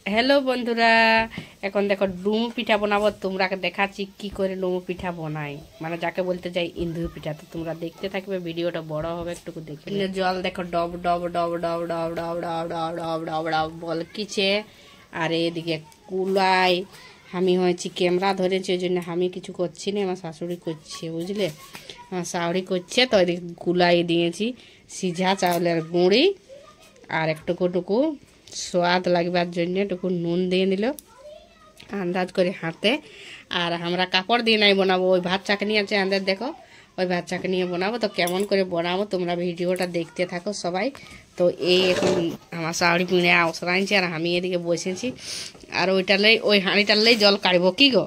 Hello বন্ধুরা, এখন দেখো ডুমু পিঠা বানাবো। তোমরা দেখাচ্ছি কি করে ডুমু পিঠা বানাই, মানে যাকে বলতে যাই ইন্দুর পিঠা। তো তোমরা দেখতে থাকবে, ভিডিওটা বড় হবে, একটু দেখে। জল দেখো ডব ডব ডব ডব ডব ডব ডব ডব ডব ডব ডব বলকিছে। আর এদিকে কুলাই, আমি হয়েছি ক্যামেরা ধরেছি, ওই জন্য আমি কিছু করছি না, আমার শাশুড়ি করছে, বুঝলে। আমার শাশুড়ি করছে। তো এদিকে কুলাই দিয়েছি সিঝা চাউলের গুঁড়ি, আর একটুকু স্বাদ লাগবার জন্য একটু নুন দিয়ে নিল আন্দাজ করে হাতে। আর আমরা কাপড় দিয়ে নাই বানাবো, ওই ভাত চাকনি আছে আমাদের, দেখো ওই ভাত চাকনি নিয়ে বানাবো। তো কেমন করে বানাবো তোমরা ভিডিওটা দেখতে থাকো সবাই। তো এই এখন আমার শাড়ি পিঁড়ে আওসরাইছে, আর আমি এদিকে বসেছি। আর ওই হাঁড়িটারলেই জল কাড়বো, কি গো?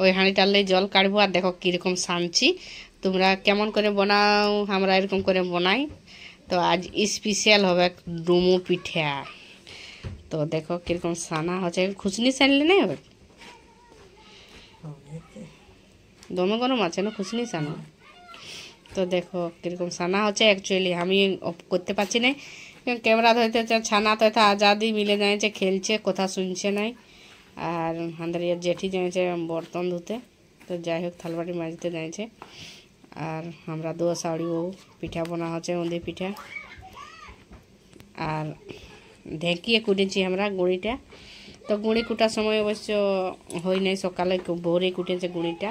ওই হাঁড়িটারলেই জল কাড়বো। আর দেখো কীরকম সানছি। তোমরা কেমন করে বানাও, আমরা এরকম করে বানাই। তো আজ স্পেশাল হবে ডুমু পিঠা। তো দেখো কিরকম সানা হচ্ছে, খুশনি সানলে নাই হবে, দমে গরম আছে না, খুশনি সানা। তো দেখো কিরকম সানা হচ্ছে। অ্যাকচুয়ালি আমি করতে পারছি না, ক্যামেরা ধরতে ছানা তো এটা আজাদি মিলে যাচ্ছে, খেলছে, কথা শুনছে নাই। আর আমাদের জেঠি যাইছে বর্তন ধুতে। তো যাই হোক থালবাটি মাজতে যাইছে। আর আমরা দো শাড়ি বউ পিঠা বানা হচ্ছে, উন্দি পিঠা। আর ঢেঁকিয়ে কুটেছি আমরা গুঁড়িটা। তো গুঁড়ি কুটার সময় অবশ্য হয় নাই, সকালে ভোরে কুটেছে গুঁড়িটা।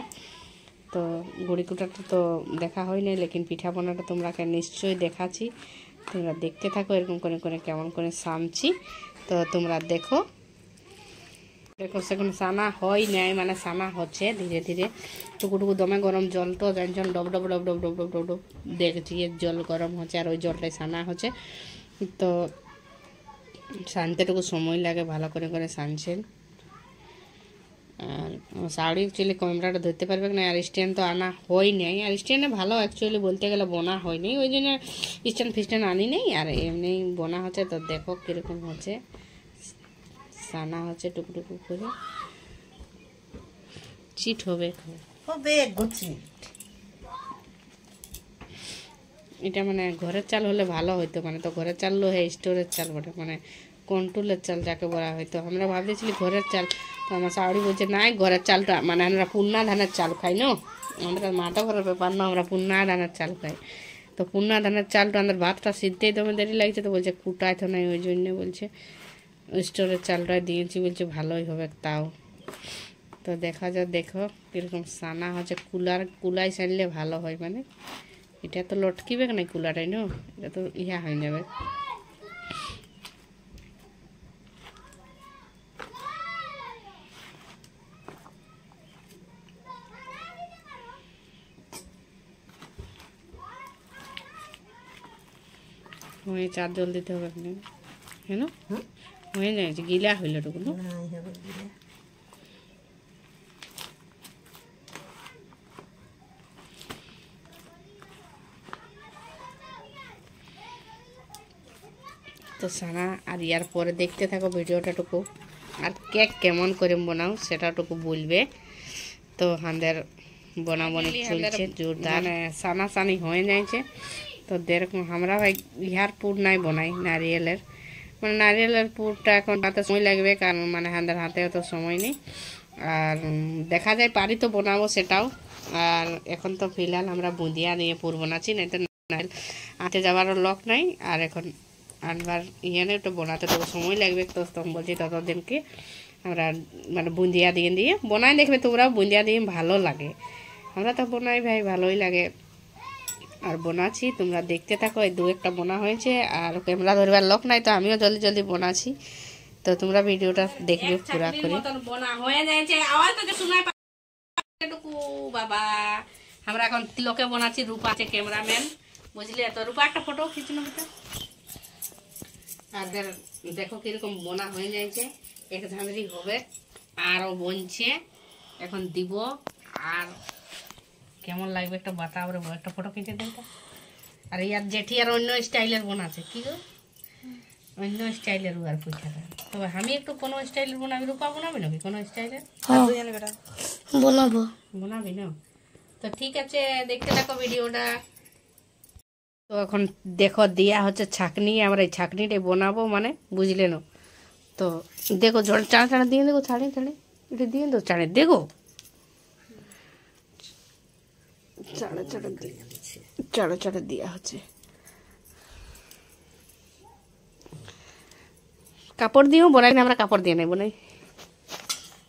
তো গুঁড়ি কুটাটা তো দেখা হয় নাই, লেকিন পিঠা বানাটা তোমরাকে নিশ্চয়ই দেখাচ্ছি। তোমরা দেখতে থাকো এরকম করে করে কেমন করে সানছি। তো তোমরা দেখো দেখো সেখানে সানা হয় নাই, মানে সানা হচ্ছে ধীরে ধীরে। টুকুটুকু দমে গরম জল, তো জানছেন ডব ডব ডব ডব ডব ডব ডব ডব দেখছি জল গরম হচ্ছে, আর ওই জলটাই সানা হচ্ছে। তো সানতেটুকু সময় লাগে, ভালো করে করে সানছেন। আর শাড়ি অ্যাকচুয়ালি ক্যামেরাটা ধরতে পারবে না, আর স্ট্যান্ড তো আনা হয় নাই। আর স্ট্যান্ডে ভালো অ্যাকচুয়ালি বলতে গেলে বোনা হয়নি, ওই জন্য স্ট্যান্ড ফিস্ট্যান্ড আনি নেই, আর এমনি বোনা হচ্ছে। তো দেখো কীরকম হচ্ছে, সানা হচ্ছে টুকটুকু করে। চিট হবে এটা, মানে ঘরের চাল হলে ভালো হইতো, মানে তো ঘরের চাল লো স্টোরের চাল বটে, মানে কন্ট্রোলের চাল যাকে বলা হয়তো। আমরা ভাবতেছিলি ঘরের চাল। তো আমার শাড়ি বলছে নাই, ঘরের চালটা মানে আমরা পুন্না ধানের চাল খাই না, আমাদের মাটা ঘরের ব্যাপার না, আমরা পুন্না ধানের চাল খাই। তো পুন্না ধানের চালটা আমাদের ভাতটা সিদ্ধেই দমে দেরি লাগছে। তো বলছে কুটায় তো নাই, ওই জন্য বলছে স্টোরের চালটা দিয়েছি, বলছে ভালোই হবে তাও। তো দেখা যাক, দেখো কীরকম সানা হচ্ছে। কুলাই সানলে ভালো হয়, মানে এটা তো লটকিবে না কুলাটাই না, এটা তো ইহা হয়ে যাবে। হয়ে চার জল দিতে হবে আপনি, হ্যাঁ না হয়ে যাচ্ছে, গিলা হইল টুকু না। তো সানা আর ইয়ার পরে দেখতে থাকো ভিডিওটা টুকু। আর কেক কেমন করে বানাও সেটাটুকু বলবে। তো আমাদের বনাবনি চলছে জোরদার, সানা সানি হয়ে যাইছে। তো যেরকম আমরা ভাই ইহার পুর নাই বানাই নারিয়েলের, মানে নারিয়েলের পুরটা এখন হাতে সময় লাগবে, কারণ মানে আমাদের হাতে অত সময় নেই। আর দেখা যায় পারি তো বানাবো সেটাও। আর এখন তো ফিলহাল আমরা বুঁদিয়া নিয়ে পুর বানাচ্ছি, নাই তো নারিয়েল আনতে যাওয়ারও লক নাই। আর এখন আনবার ইয়ে একটু বানাতে তো সময় লাগবে। তো তুমি বলছি ততদিনকে আমরা মানে বুঁদিয়া দিয়ে দিয়ে বানাই, দেখবে তোমরাও বুঁদিয়া দিয়ে ভালো লাগে। আমরা তো বানাই ভাই, ভালোই লাগে। আর বানাচ্ছি, তোমরা দেখতে থাকো। এই দু একটা বোনা হয়েছে, আর ক্যামেরা ধরবার লোক নাই, তো আমিও জলদি জলদি বানাচ্ছি। তো তোমরা ভিডিওটা দেখবে পুরা করে। বোনা হয়ে যাচ্ছে, আওয়াজ তো শোনাই পাটুকু বাবা। আমরা এখন লোকে বানাচ্ছি, রূপা আছে ক্যামেরাম্যান, বুঝলে। তো রূপা একটা ফটো খিঁচুন। আর দেখো কিরকম বোনা হয়ে যাচ্ছে, এক ধাঁধরি হবে, আরও বনছে, এখন দিব। আর কেমন লাগবে একটা বাতাবর, একটা ফটো খিঁচে দেন। আর ইয়ার জেঠি আর অন্য স্টাইলের বোনাছে, কি গো অন্য স্টাইলের আর পিঠাটা। তবে আমি একটু কোনো স্টাইলের বানাবি, রূপা বানাবি নাকি কোনো স্টাইলের বানাবি না? তো ঠিক আছে, দেখতে থাকো ভিডিওটা। তো এখন দেখো দিয়া হচ্ছে ছাকনি, আমরা এই ছাকনিটাই বানাবো, মানে বুঝলে না। তো দেখো জল চাড়া চাড়া দিয়ে দেখো ছাড়ে ছাড়ে এটা দিয়ে তো চাড়ে দেখো চাড়া চাড়া দিয়ে চাড়া চাড়া দেওয়া হচ্ছে। কাপড় দিয়েও বনাই না, আমরা কাপড় দিয়ে नहीं बनाई,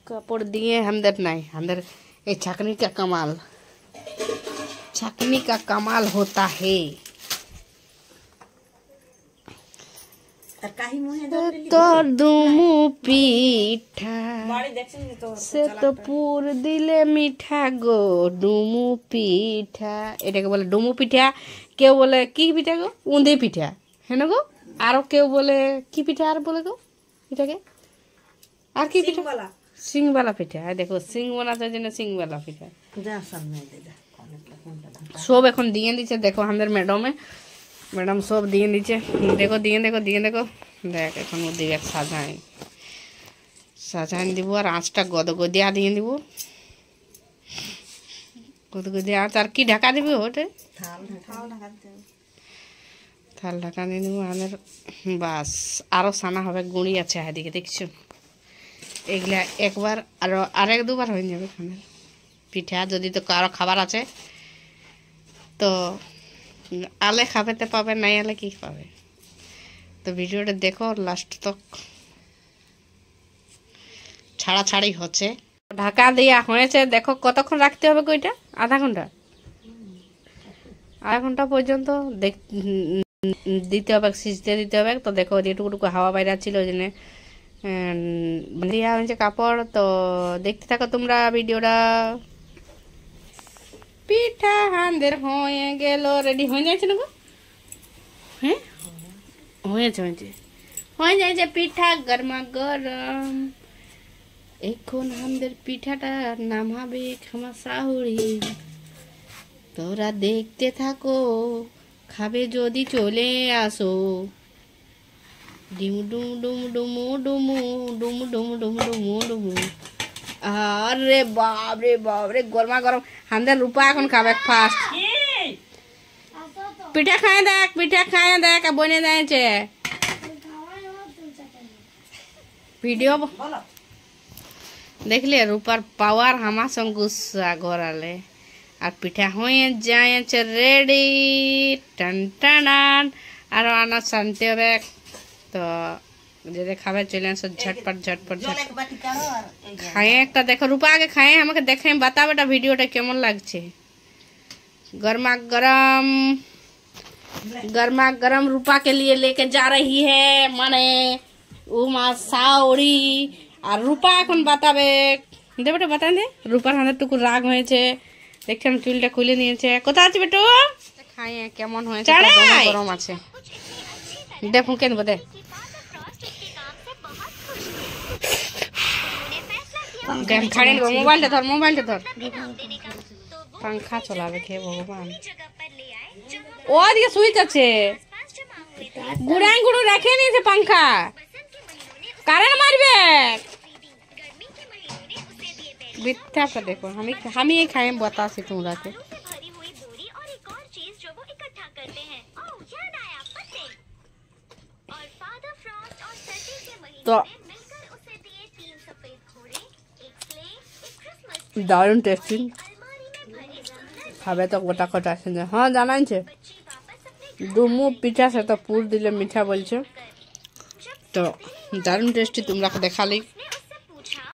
কাপড় দিয়ে हमदर नहीं, हमदर ये छकनी का कमाल, छकनी का कमाल होता है। तो डुमु पिठा से तो पुर दिले मिठा गो डुमु पिठा, এটাকে বলে ডুমু পিঠা। কেউ বলে কি পিঠা গো? উঁদে পিঠা, হ্যাঁ গো। আরো কেউ বলে কি পিঠা আর বলে গো এটাকে? আর কি পিঠা? সিংবালা পিঠা। দেখো সিং বানাতে জন্য সিংবালা পিঠা সব এখন দিয়ে দিচ্ছে। দেখো আমাদের ম্যাডাম সব দিয়ে দিচ্ছে। দেখো দিয়ে দেখো দিয়ে দেখো দেখ এখন ও দিবে সাজাই দিব আর আঁচটা গদগদিয়া দিয়ে দিব, গদগদিয়া আঁচ। আর কি ঢাকা দিবি ওটা? থাল ঢাকা দিয়ে দিব আমাদের। বাস আরও সানা হবে, গুঁড়ি আছে এদিকে দেখছো। এগুলা একবার আর এক দুবার হয়ে যাবে খানে পিঠা। যদি তো কারো খাবার আছে তো আলে খাবেতে পাবে, নাই আলে কি পাবে। তো ভিডিওটা দেখো লাস্ট তক, ছাড়াছাড়ি হচ্ছে। ঢাকা দেওয়া হয়েছে। দেখো কতক্ষণ রাখতে হবে কইটা? আধা ঘন্টা, আধা ঘন্টা পর্যন্ত দিতে হবে, সিজতে দিতে হবে। তো দেখো যেটুকুটুকু হাওয়া বাইরে ছিল ওই জন্য দেওয়া হয়েছে কাপড়। তো দেখতে থাকো তোমরা ভিডিওটা। পিঠা হাঁদের হয়ে গেল, রেডি হয়ে যাচ্ছে না গো? হ্যাঁ হয়েছে হয়ে যাচ্ছে পিঠা গরমা গরম। এখন আমাদের পিঠাটা নামাবে খামা শাহুড়ি, তোরা দেখতে থাকো, খাবে যদি চলে আসো। ডিমু ডুমু ডুমু ডুমু ডুমু ডুমু ডুমু ডুমু ডুমু ডুমু। আরে বাপরে গরমা গরম। আমাদের রূপা এখন খাবে ফার্স্ট। পিঠা খায় দেখ বনে যাচ্ছে ভিডিও দেখলে। রূপার পাওয়ার আমার সঙ্গে গুসা ঘরালে। আর পিঠা হয়ে যাচ্ছে রেডি, টান টানান। আর আনা শান্তি হবে। তো যে খাবে চলে আসো ঝটপট খাए একটা। দেখো রূপা আগে খাए, আমাকে দেখে বাতা বেটা ভিডিওটা কেমন লাগছে। गरमा गरम रूपा के लिए लेके जा रही है माने उमा साउरी। আর রূপা এখন বাতাবে দে বেটা, বাতা দে। রূপার হাতে টুকু রাগ হয়েছে, দেখছেন চুলটা খুলে নিয়েছে। কোথায় আছে বেটু? খাইয়ে কেমন হয়েছে? গরম আছে, দে ফুঁকে দেবো দে। খাড়ে নেবো। মোবাইলটা ধর পাংখা চলাবে খেয়ে ভগবান। ও দিকে সুইচ আছে, গুড়ু রেখে নিয়েছে পাংখা, কারেন্ট মারবে। মিথ্যাটা দেখো, আমি খাই बतासी তোমরা के। তো দারুণ টেস্টি, খাবে তো গোটা কটা আছে। হ্যাঁ জানাইছে ডুমু পিঠা সে তো পুর দিলে মিঠা বলছে। তো দারুণ টেস্টি, তোমরা দেখালি।